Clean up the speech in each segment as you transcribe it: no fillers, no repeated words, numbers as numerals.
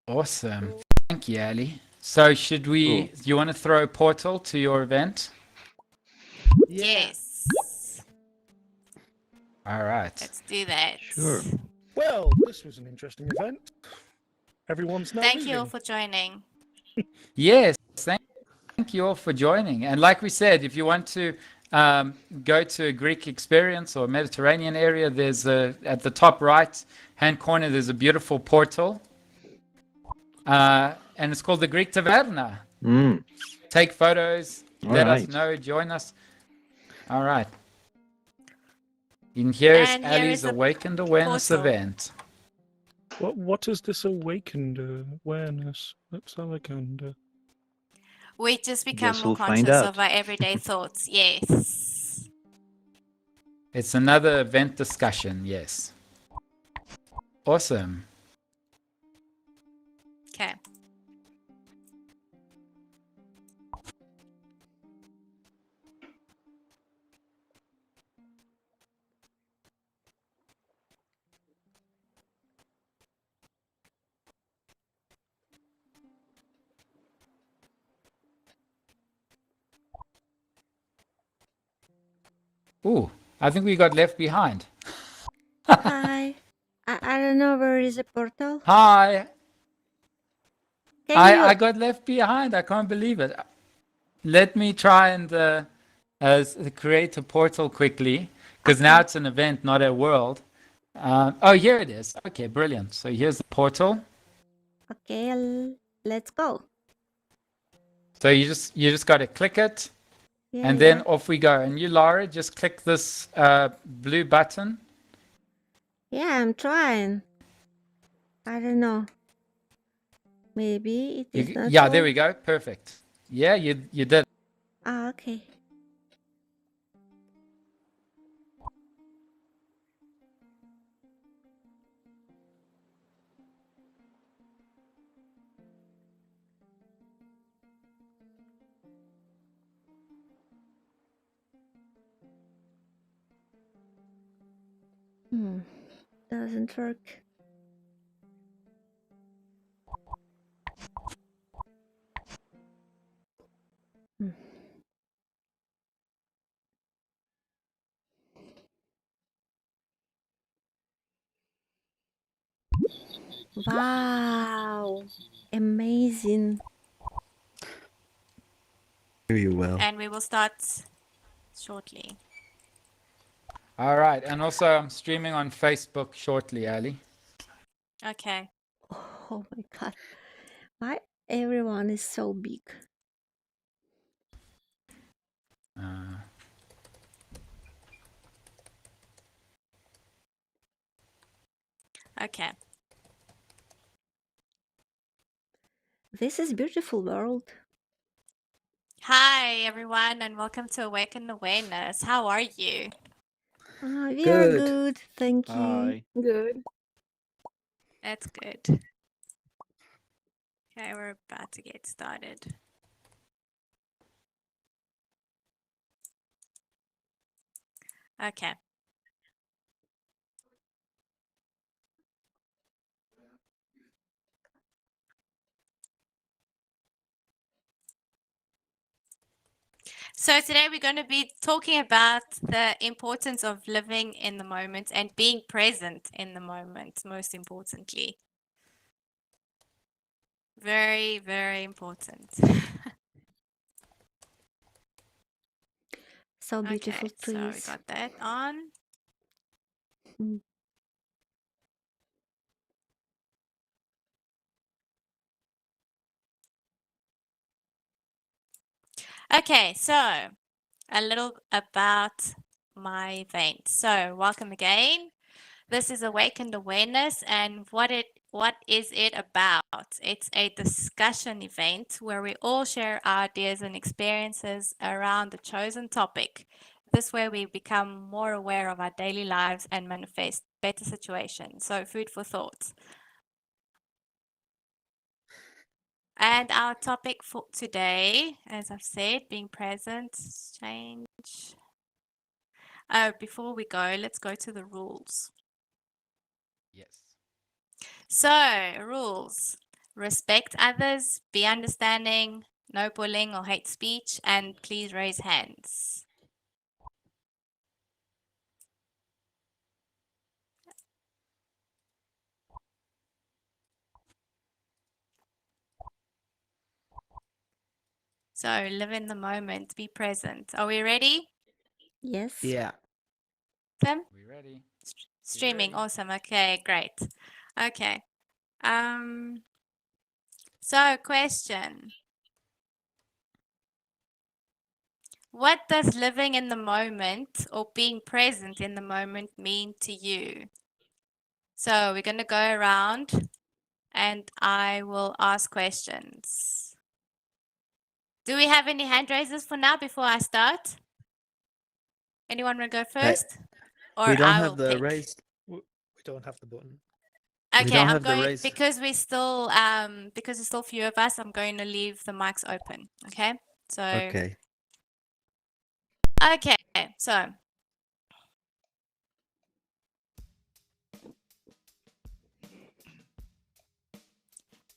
Awesome. Thank you, Ali. So should we, Cool. you want to throw a portal to your event? Yes. All right. Let's do that. Sure. Well, this was an interesting event. Everyone's now Thank leaving. you all for joining. Yes, thank you all for joining. And like we said, if you want to go to a Greek experience or Mediterranean area, there's at the top right hand corner, there's a beautiful portal. And it's called the Greek Taverna. Mm. Take photos, All let us right. know, join us. All right. And here's And here Ali's is a Awakened Awareness portal. event. What is this awakened awareness? That's awakened. We just become Guess more we'll find conscious out. of our everyday thoughts. Yes. It's another event discussion, yes. Awesome. Okay. Ooh, I think we got left behind. Hi. I don't know where is the portal. Hi. Can I you? got left behind. I can't believe it. Let me try and create a portal quickly, because now it's an event, not a world. Oh, here it is. Okay, brilliant. So here's the portal. Okay, let's go. So you just got to click it, Yeah, and then off we go. And you, Laura, just click this blue button. yeah, I'm trying. I don't know. Maybe it is not. Yeah, there we go. Perfect. Yeah, you did. Ah, okay. Doesn't work. Hmm. Wow, amazing. Hear you well. And we will start shortly. All right. And also, I'm streaming on Facebook shortly, Ali. Okay. Oh my god. Why everyone is so big? Okay. This is beautiful world. Hi, everyone, and welcome to Awaken Awareness. How are you? We are Good. good, thank you. Hi. Good. That's good. Okay, we're about to get started. Okay. So today we're going to be talking about the importance of living in the moment and being present in the moment, most importantly. Very, very important. So beautiful Okay, so we trees. got that on. Mm. Okay, so a little about my event. So welcome again. This is Awakened Awareness, and what is it about? It's a discussion event where we all share our ideas and experiences around the chosen topic. This way we become more aware of our daily lives and manifest better situations. So food for thought. And our topic for today, as I've said, being present, change. Before we go, let's go to the rules. Yes. So, rules. respect others, be understanding, no bullying or hate speech, and please raise hands. So live in the moment, be present. Are we ready? Yes. Yeah. Tim? We ready? Streaming, ready. awesome. Okay, great. Okay. So question. What does living in the moment or being present in the moment mean to you? So we're going to go around and I will ask questions. Do we have any hand raisers for now before I start? Anyone want to go first? Or We don't I have will the pick. raised. We don't have the button. We Okay, don't I'm have the going raise. because there's still few of us, I'm going to leave the mics open. Okay? So Okay. okay, so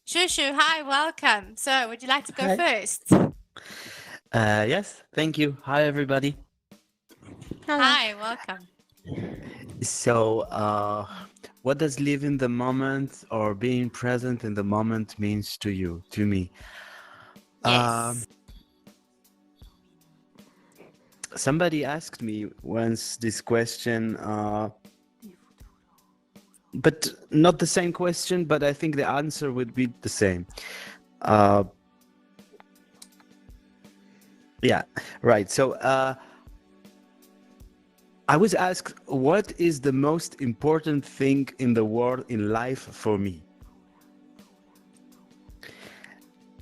Shushu, hi, welcome. So would you like to go Hi. first? Yes. Thank you. Hi, everybody. Hello. Hi, welcome. So, what does live in the moment or being present in the moment means to you, to me? Yes. Somebody asked me once this question, but not the same question, but I think the answer would be the same. Yeah, right. So, I was asked, what is the most important thing in the world, in life for me?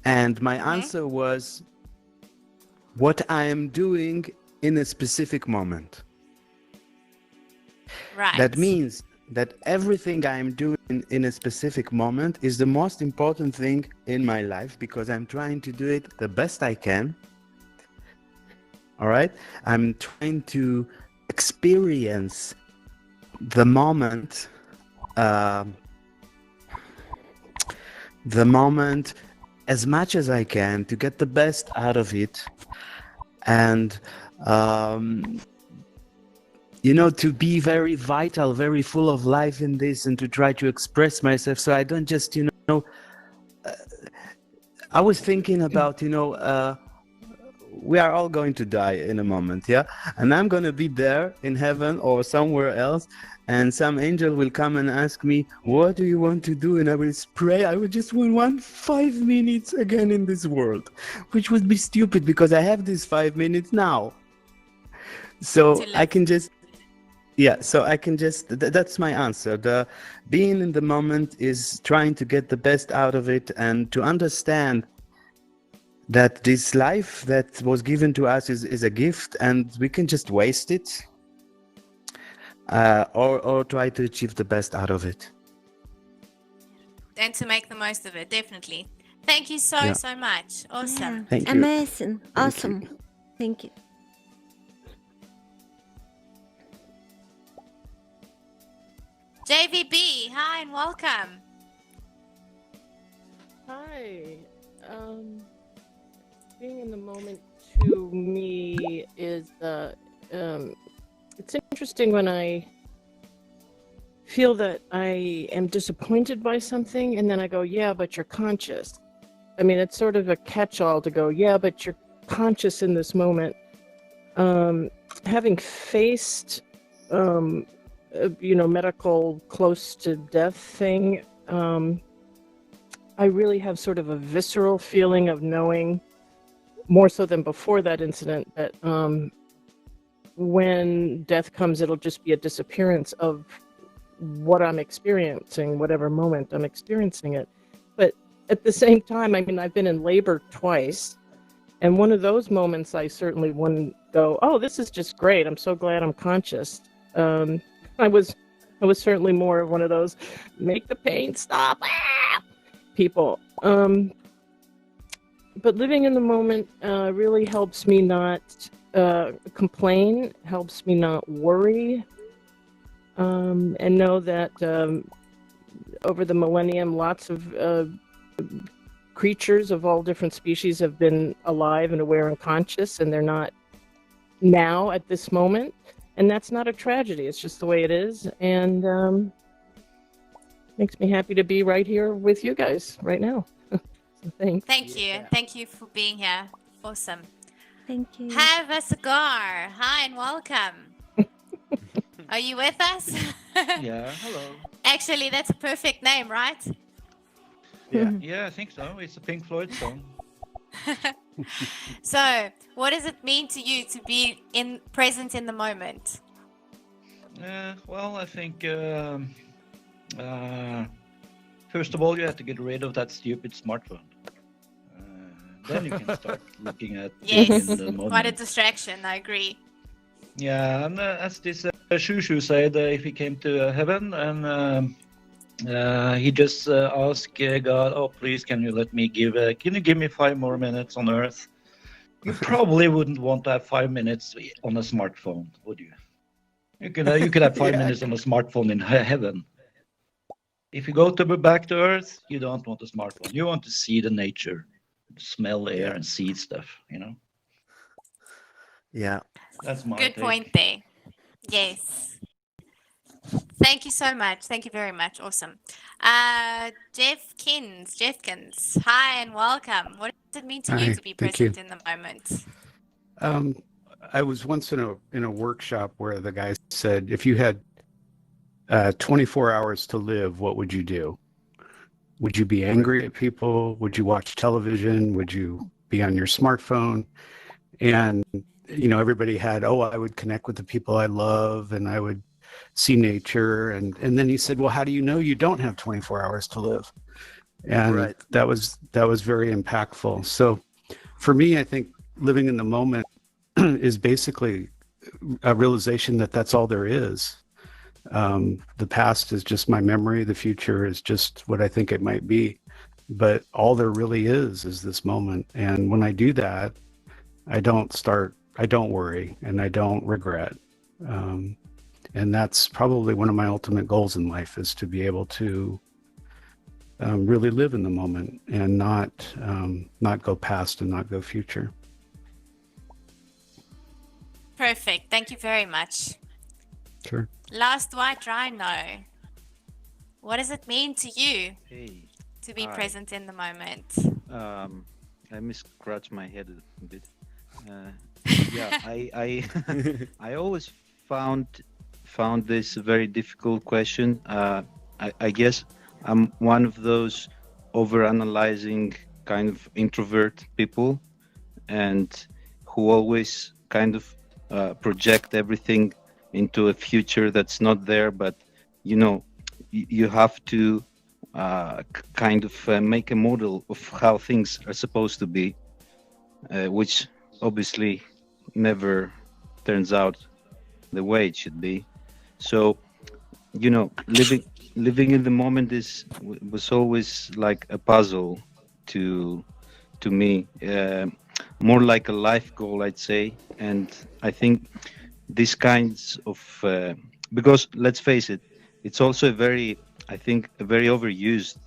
And my answer was, what I am doing in a specific moment. Right. That means that everything I am doing in a specific moment is the most important thing in my life because I'm trying to do it the best I can. All right? I'm trying to experience the moment, as much as I can to get the best out of it. And to be very vital, very full of life in this, and to try to express myself so I don't just, I was thinking about, we are all going to die in a moment, yeah? And I'm going to be there in heaven or somewhere else, and some angel will come and ask me, what do you want to do? And I will pray, I would just want 5 minutes again in this world, which would be stupid because I have these 5 minutes now. So I can just, that's my answer. The being in the moment is trying to get the best out of it and to understand that this life that was given to us is a gift and we can just waste it or try to achieve the best out of it. And to make the most of it, definitely. Thank you so much. Awesome. Yeah. Thank you. Amazing. Thank Awesome. you. Thank you. JVB, hi and welcome. Hi. Being in the moment to me is it's interesting when I feel that I am disappointed by something and then I go, yeah, but you're conscious. I mean, it's sort of a catch-all to go, yeah, but you're conscious in this moment. Having faced medical close to death thing, I really have sort of a visceral feeling of knowing, more so than before that incident, that when death comes, it'll just be a disappearance of what I'm experiencing, whatever moment I'm experiencing it. But at the same time, I mean, I've been in labor twice, and one of those moments I certainly wouldn't go, oh, this is just great. I'm so glad I'm conscious. I was certainly more of one of those, make the pain stop, people. But living in the moment really helps me not complain, helps me not worry, and know that over the millennium, lots of creatures of all different species have been alive and aware and conscious, and they're not now at this moment. And that's not a tragedy. It's just the way it is. And makes me happy to be right here with you guys right now. So thanks. Thank you. Thank you for being here. Awesome. Thank you. Have a cigar. Hi and welcome. Are you with us? Yeah, hello. Actually, that's a perfect name, right? Yeah, I think so. It's a Pink Floyd song. So, what does it mean to you to be present in the moment? Well, I think first of all, you have to get rid of that stupid smartphone. Then you can start looking at Yes, in the moment. quite a distraction. I agree. Yeah, and as this Shushu said, if he came to heaven and he just asked God, "Oh, please, can you give me 5 more minutes on Earth?" You probably wouldn't want to have 5 minutes on a smartphone, would you? You could have 5 minutes on a smartphone in heaven. If you go back to Earth, you don't want a smartphone. You want to see the nature, smell the air, and see stuff. Yeah. That's my Good take. point there. Yes. Thank you so much. Thank you very much. Awesome. Jeffkins, hi and welcome. What does it mean to you Hi, to be thank you. present in the moment? I was once in a workshop where the guy said, if you had 24 hours to live, what would you do? Would you be angry at people? Would you watch television? Would you be on your smartphone? And everybody had, I would connect with the people I love, and I would see nature. And then he said, well, how do you know you don't have 24 hours to live? And Right. that was very impactful. So for me, I think living in the moment is basically a realization that that's all there is. The past is just my memory. The future is just what I think it might be. But all there really is this moment. And when I do that, I don't worry and I don't regret. And that's probably one of my ultimate goals in life, is to be able to really live in the moment and not go past and not go future. Perfect. Thank you very much. Sure. Last White Rhino. What does it mean to you Hey, to be hi. present in the moment? Let me scratch my head a bit. Yeah, I always found this a very difficult question. I guess I'm one of those overanalyzing kind of introvert people, and who always kind of project everything into a future that's not there. But you have to kind of make a model of how things are supposed to be, which obviously never turns out the way it should be. So living in the moment was always like a puzzle to me, more like a life goal, I'd say. And I think these kinds of because let's face it, it's also a very overused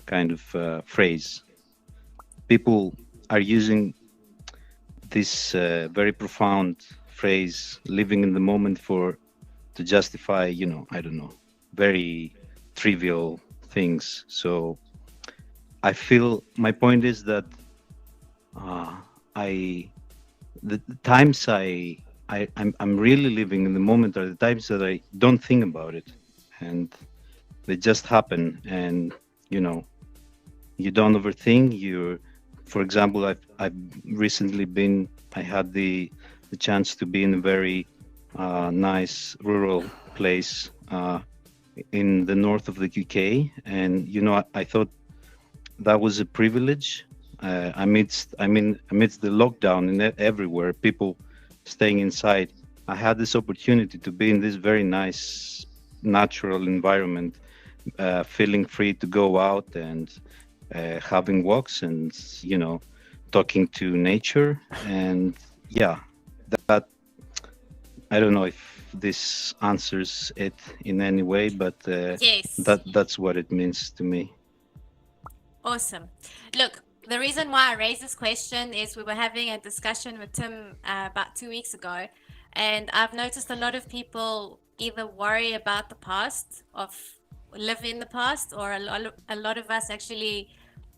kind of phrase. People are using this very profound phrase, living in the moment, to justify, I don't know, very trivial things. So I feel my point is that the times I'm really living in the moment are the times that I don't think about it, and they just happen. And you don't overthink. For example, I've recently I had the chance to be in a very nice rural place in the north of the UK, and I thought that was a privilege. Amidst the lockdown and everywhere, people staying inside, I had this opportunity to be in this very nice natural environment, feeling free to go out and having walks and talking to nature. And yeah, that I don't know if this answers it in any way, but Yes. that's what it means to me. Awesome. Look, the reason why I raised this question is we were having a discussion with Tim about 2 weeks ago, and I've noticed a lot of people either worry about the past, of live in the past, or a lot of us actually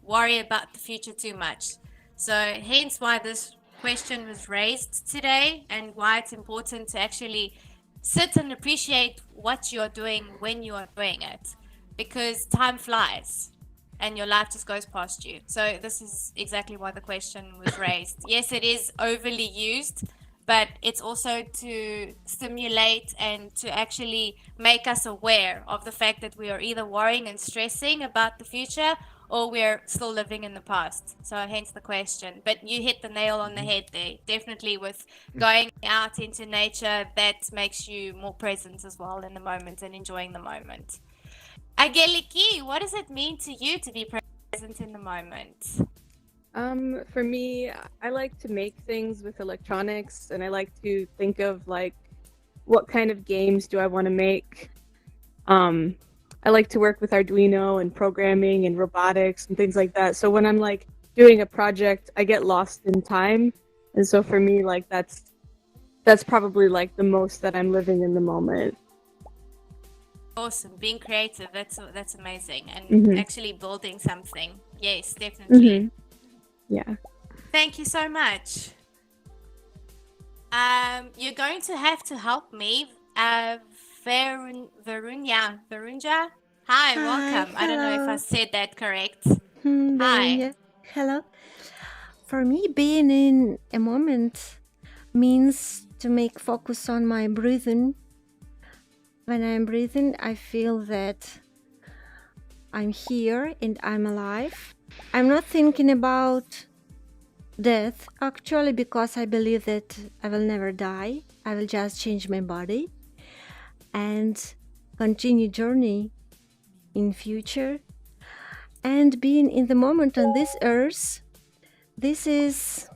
worry about the future too much. So hence why this question was raised today, and why it's important to actually sit and appreciate what you're doing when you are doing it, because time flies and your life just goes past you. So this is exactly why the question was raised. Yes, it is overly used, but it's also to stimulate and to actually make us aware of the fact that we are either worrying and stressing about the future, or we're still living in the past. So hence the question. But you hit the nail on the head there. Definitely with going out into nature, that makes you more present as well in the moment and enjoying the moment. Ageliki, what does it mean to you to be present in the moment? For me, I like to make things with electronics, and I like to think of like, what kind of games do I want to make? I like to work with Arduino and programming and robotics and things like that. So when I'm like doing a project, I get lost in time, and so for me, like that's probably like the most that I'm living in the moment. Awesome, being creative, that's amazing, and Mhm. actually building something. Yes, definitely. Yeah. Thank you so much. You're going to have to help me. Varunja. Hi, welcome. I don't know if I hello. said that correct. Hi. Berunya. Hello. For me, being in a moment means to make focus on my breathing. When I'm breathing, I feel that I'm here and I'm alive. I'm not thinking about death, actually, because I believe that I will never die. I will just change my body and continue journey in future. And being in the moment on this earth, this is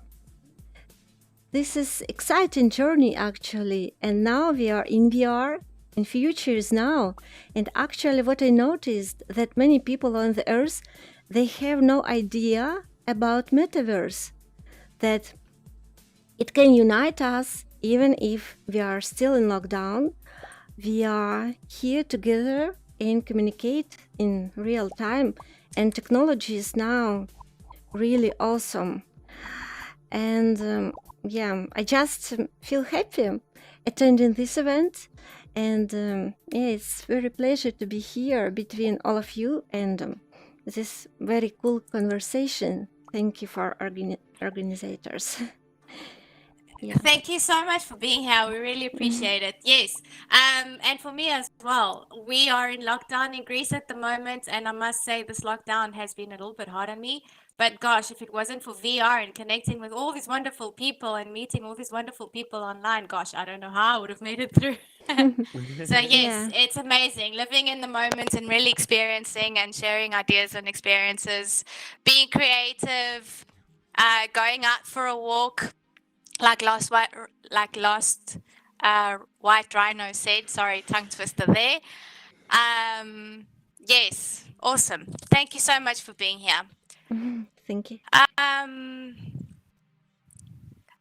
exciting journey actually. And now we are in VR, and future is now. And actually what I noticed that many people on the earth, they have no idea about Metaverse, that it can unite us even if we are still in lockdown. We are here together and communicate in real time, and technology is now really awesome. And yeah, I just feel happy attending this event, and yeah, it's very pleasure to be here between all of you, and this very cool conversation. Thank you for organizers. Yeah. Thank you so much for being here. We really appreciate it. Yes. And for me as well, we are in lockdown in Greece at the moment, and I must say this lockdown has been a little bit hard on me. But gosh, if it wasn't for VR and connecting with all these wonderful people and meeting all these wonderful people online, gosh, I don't know how I would have made it through. So yes, Yeah. it's amazing living in the moment and really experiencing and sharing ideas and experiences, being creative, going out for a walk, like last white rhino said. Sorry, tongue twister there. Yes, awesome. Thank you so much for being here. Thank you.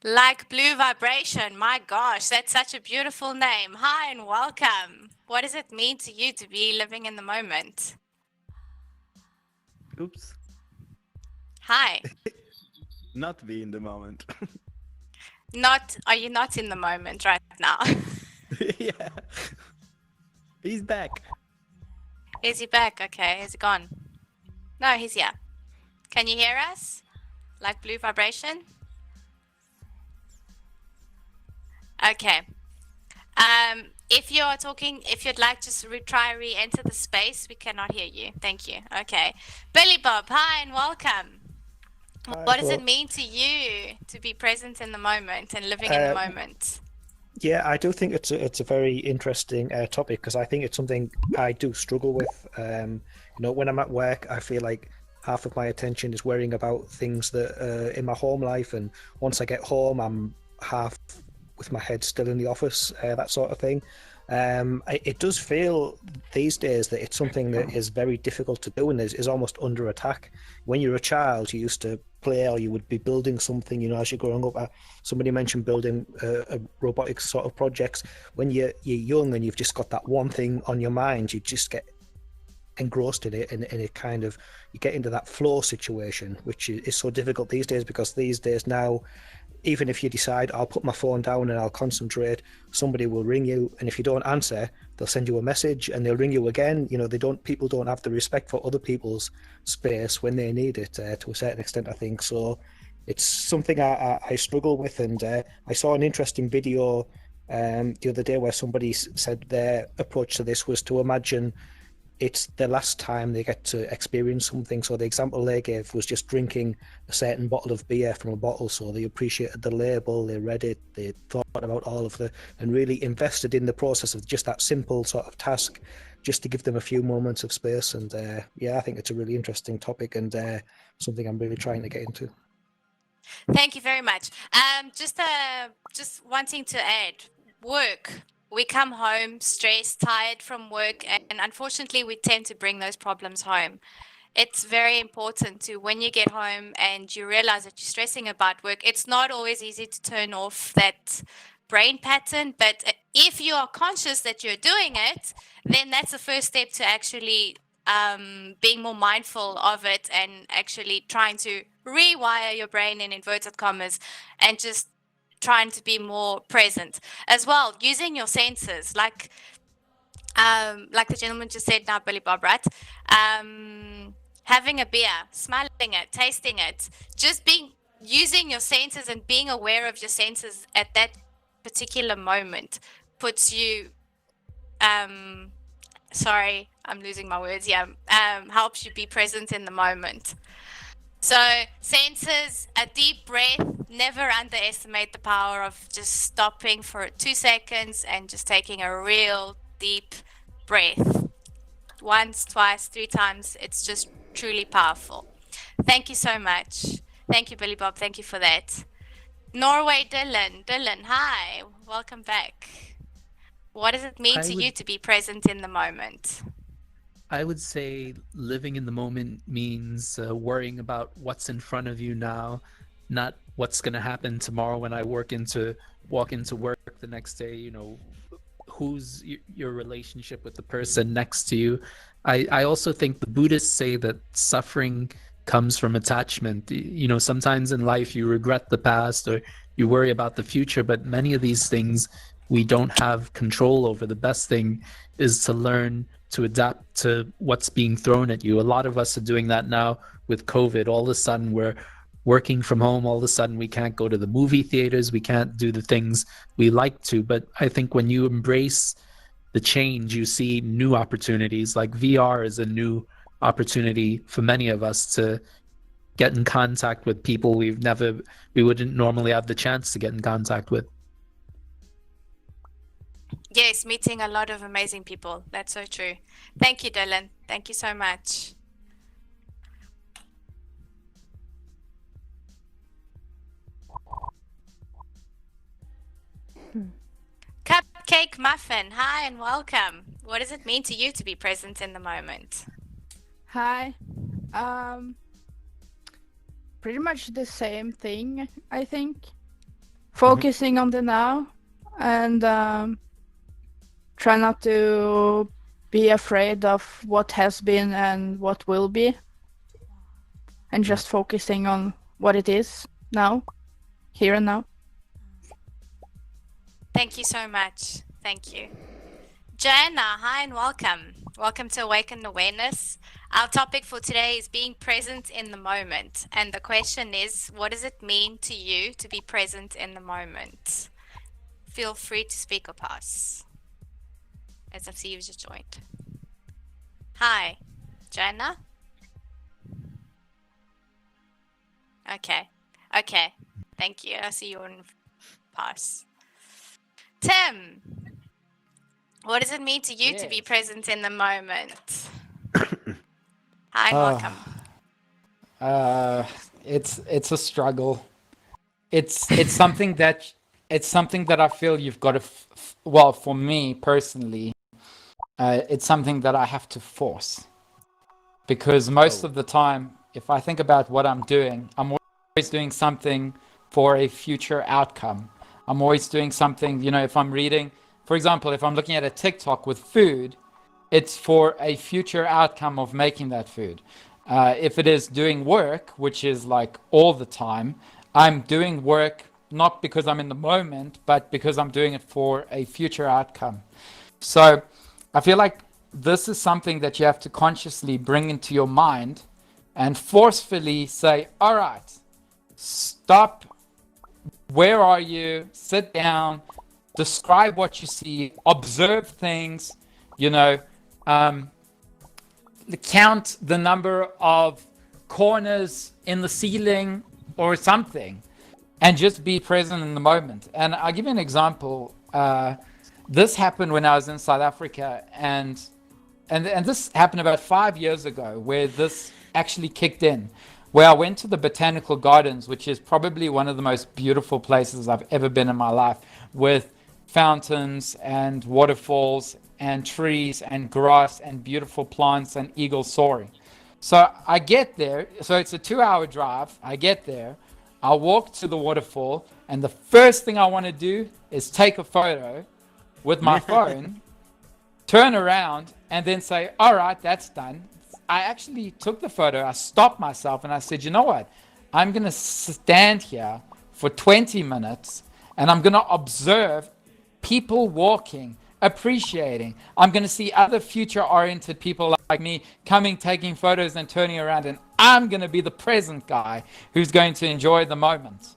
Like Blue Vibration, my gosh, that's such a beautiful name. Hi and welcome. What does it mean to you to be living in the moment? Oops. Hi. Not be in the moment. Are you not in the moment right now? Yeah. He's back. Is he back? Okay, is he gone? No, he's here. Can you hear us? Like Blue Vibration? Okay. If you're talking, if you'd like to try re-enter the space, we cannot hear you. Thank you. Okay. Billy Bob, hi and welcome. What does it mean to you to be present in the moment and living in the moment? Yeah, I do think it's a very interesting topic, because I think it's something I do struggle with. You know, when I'm at work, I feel like half of my attention is worrying about things that in my home life, and once I get home, I'm half with my head still in the office, that sort of thing. It does feel these days that it's something that is very difficult to do and is almost under attack. When you're a child, you used to play or you would be building something, as you're growing up. Somebody mentioned building a robotics sort of projects. When you're young and you've just got that one thing on your mind, you just get engrossed in it, and it kind of, you get into that flow situation, which is so difficult these days, because these days now, even if you decide I'll put my phone down and I'll concentrate, somebody will ring you, and if you don't answer, they'll send you a message and they'll ring you again. People don't have the respect for other people's space when they need it, to a certain extent, I think. So it's something I struggle with, and I saw an interesting video the other day where somebody said their approach to this was to imagine it's the last time they get to experience something. So the example they gave was just drinking a certain bottle of beer from a bottle. So they appreciated the label, they read it, they thought about all of and really invested in the process of just that simple sort of task, just to give them a few moments of space. And I think it's a really interesting topic, and something I'm really trying to get into. Thank you very much. Just wanting to add, work. We come home stressed, tired from work, and unfortunately, we tend to bring those problems home. It's very important to, when you get home and you realize that you're stressing about work, it's not always easy to turn off that brain pattern. But if you are conscious that you're doing it, then that's the first step to actually being more mindful of it, and actually trying to rewire your brain in inverted commas, and just trying to be more present as well, using your senses, like the gentleman just said now, Billy Bob, right? Having a beer, smelling it, tasting it, just using your senses and being aware of your senses at that particular moment puts you sorry, I'm losing my words. Yeah, helps you be present in the moment. So senses, a deep breath. Never underestimate the power of just stopping for 2 seconds and just taking a real deep breath. Once, twice, 3 times. It's just truly powerful. Thank you so much. Thank you, Billy Bob. Thank you for that. Norway, Dylan. Dylan, hi. Welcome back. What does it mean to you to be present in the moment? I would say living in the moment means worrying about what's in front of you now, not what's going to happen tomorrow when I walk into work the next day. Who's your relationship with the person next to you. I also think the Buddhists say that suffering comes from attachment. Sometimes in life you regret the past or you worry about the future, but many of these things we don't have control over. The best thing is to learn to adapt to what's being thrown at you. A lot of us are doing that now with COVID. All of a sudden we're working from home. All of a sudden we can't go to the movie theaters. We can't do the things we like to. But I think when you embrace the change, you see new opportunities. Like VR is a new opportunity for many of us to get in contact with people we wouldn't normally have the chance to get in contact with. Yes, meeting a lot of amazing people. That's so true. Thank you, Dylan. Thank you so much. Cupcake Muffin, hi and welcome. What does it mean to you to be present in the moment? Hi. Pretty much the same thing, I think. Focusing on the now, and try not to be afraid of what has been and what will be, and just focusing on what it is now, here and now. Thank you so much. Thank you. Joanna, hi and welcome. Welcome to Awakened Awareness. Our topic for today is being present in the moment. And the question is, what does it mean to you to be present in the moment? Feel free to speak or pass. As I see you've just joined. Hi, Joanna? Okay. Thank you. I see you on pass. Tim, what does it mean to you to be present in the moment? Hi, and welcome. It's a struggle. It's something that I feel you've got to well, for me personally, it's something that I have to force, because most of the time, if I think about what I'm doing, I'm always doing something for a future outcome. I'm always doing something, if I'm reading, for example, if I'm looking at a TikTok with food, it's for a future outcome of making that food. If it is doing work, which is like all the time, I'm doing work not because I'm in the moment, but because I'm doing it for a future outcome. So I feel like this is something that you have to consciously bring into your mind and forcefully say, all right, stop. Where are you? Sit down, describe what you see, observe things, you know, count the number of corners in the ceiling or something, and just be present in the moment. And I'll give you an example. This happened when I was in South Africa, and this happened about 5 years ago, where this actually kicked in, where I went to the Botanical Gardens, which is probably one of the most beautiful places I've ever been in my life, with fountains and waterfalls and trees and grass and beautiful plants and eagles soaring. So I get there, so it's a 2-hour drive. I get there, I walk to the waterfall, and the first thing I want to do is take a photo with my phone, turn around, and then say, all right, that's done. I actually took the photo, I stopped myself, and I said, you know what? I'm going to stand here for 20 minutes, and I'm going to observe people walking, appreciating. I'm going to see other future-oriented people like me coming, taking photos, and turning around, and I'm going to be the present guy who's going to enjoy the moment.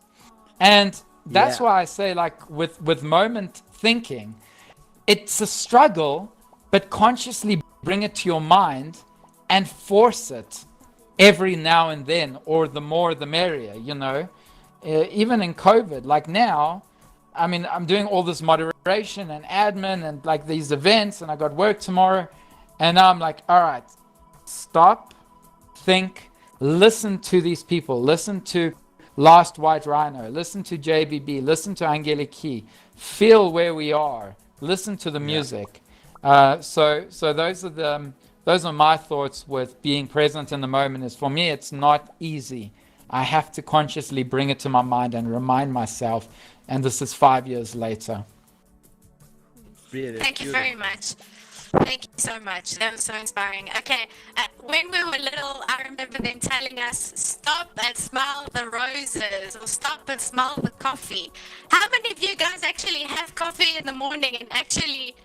And that's why I say, like, with moment thinking, it's a struggle, but consciously bring it to your mind and force it every now and then, or the more the merrier, even in COVID, like now, I mean, I'm doing all this moderation and admin and like these events, and I got work tomorrow, and now I'm like, all right, stop, think, listen to these people, listen to Last White Rhino, listen to JBB, listen to Angeliki, feel where we are, listen to the music. So those are my thoughts with being present in the moment. Is for me, it's not easy. I have to consciously bring it to my mind and remind myself. And this is 5 years later. Really Thank you beautiful. very much. Thank you so much. That was so inspiring. Okay, when we were little, I remember them telling us, stop and smell the roses, or stop and smell the coffee. How many of you guys actually have coffee in the morning and actually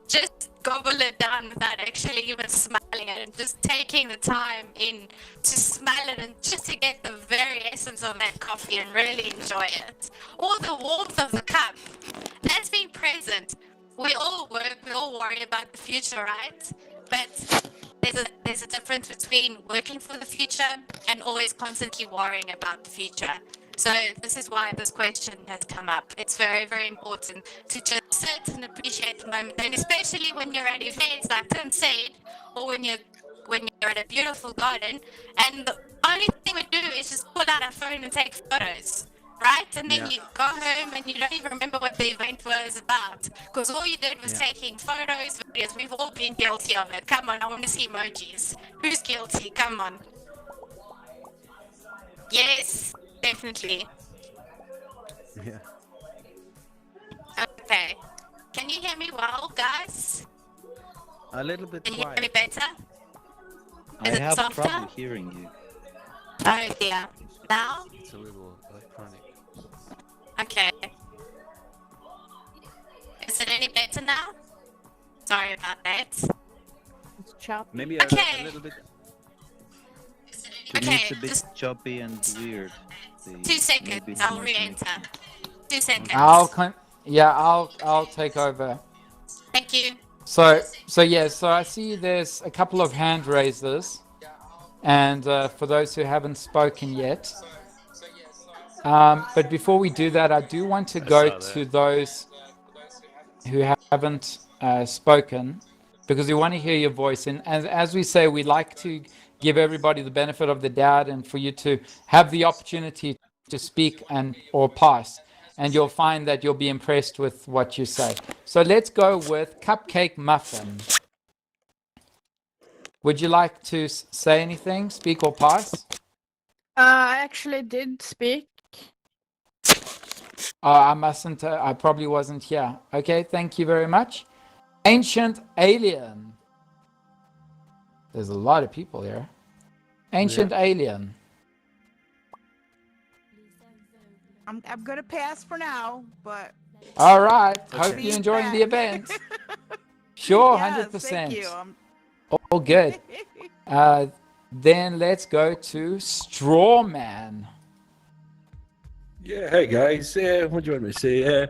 just gobble it down without actually even smelling it, and just taking the time in to smell it and just to get the very essence of that coffee and really enjoy it? Or the warmth of the cup. That's been present. We all work, we all worry about the future, right? But there's a difference between working for the future and always constantly worrying about the future. So this is why this question has come up. It's very, very important to just sit and appreciate the moment, and especially when you're at events, like Tim said, or when you're at a beautiful garden, and the only thing we do is just pull out our phone and take photos, right? And then you go home and you don't even remember what the event was about, because all you did was taking photos, videos. We've all been guilty of it. Come on, I want to see emojis. Who's guilty? Come on. Yes, definitely. Yeah. Okay. Can you hear me well, guys? A little bit Can you hear quiet. me better? I Is it have softer? trouble hearing you. Oh dear. Now? It's a little electronic. Okay. Is it any better now? Sorry about that. It's choppy. Maybe a Okay. little bit. To me, Okay, it's a bit just choppy and weird. 2 seconds. I'll re-enter. 2 seconds. I'll take over. Thank you. So I see there's a couple of hand raisers, and for those who haven't spoken yet. But before we do that, I do want to go to those who haven't spoken, because we want to hear your voice. And as we say, we like to give everybody the benefit of the doubt, and for you to have the opportunity to speak or pass. and you'll find that you'll be impressed with what you say. So let's go with Cupcake Muffin. Would you like to say anything, speak or pass? I actually did speak. I mustn't, I probably wasn't here. Okay, thank you very much. Ancient Alien. There's a lot of people here. Ancient Alien. I'm gonna pass for now, but All right. Okay. Hope you're enjoying the feedback. event. Sure, Yes, 100%. thank you. All good. Then let's go to Strawman. Yeah, hey guys. What do you want me to say?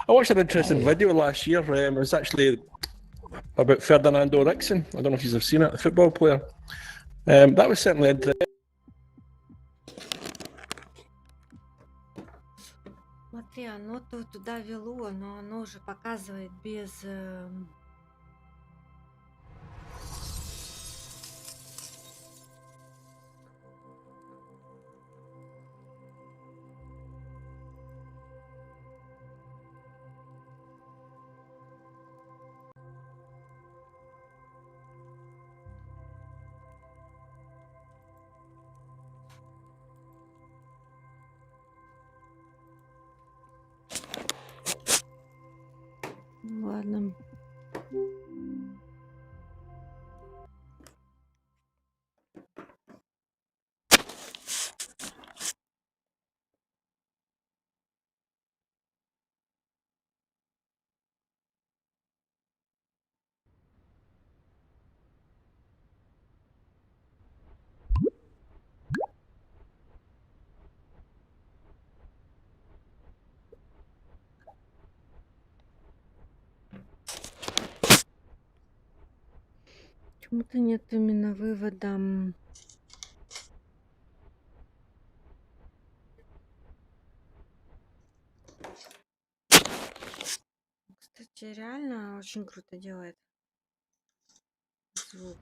I watched an interesting video last year. It was actually about Ferdinando Eriksson. I don't know if you've seen it, the football player. That was certainly interesting. Смотри, оно-то туда вело, но оно уже показывает без... Ладно. Почему-то нет именно вывода. Кстати, реально очень круто делает звук.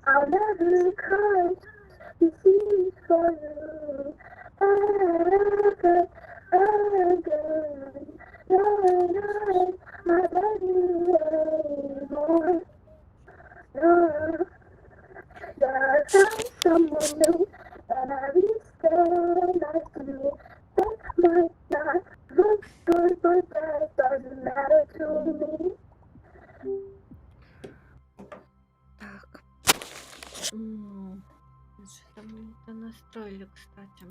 I'll never cry. This is for you. Again, again. My baby anymore. No, I found someone new, and I understand I do. That might not look good, but that doesn't matter to me. Так. Что там это настроили, кстати.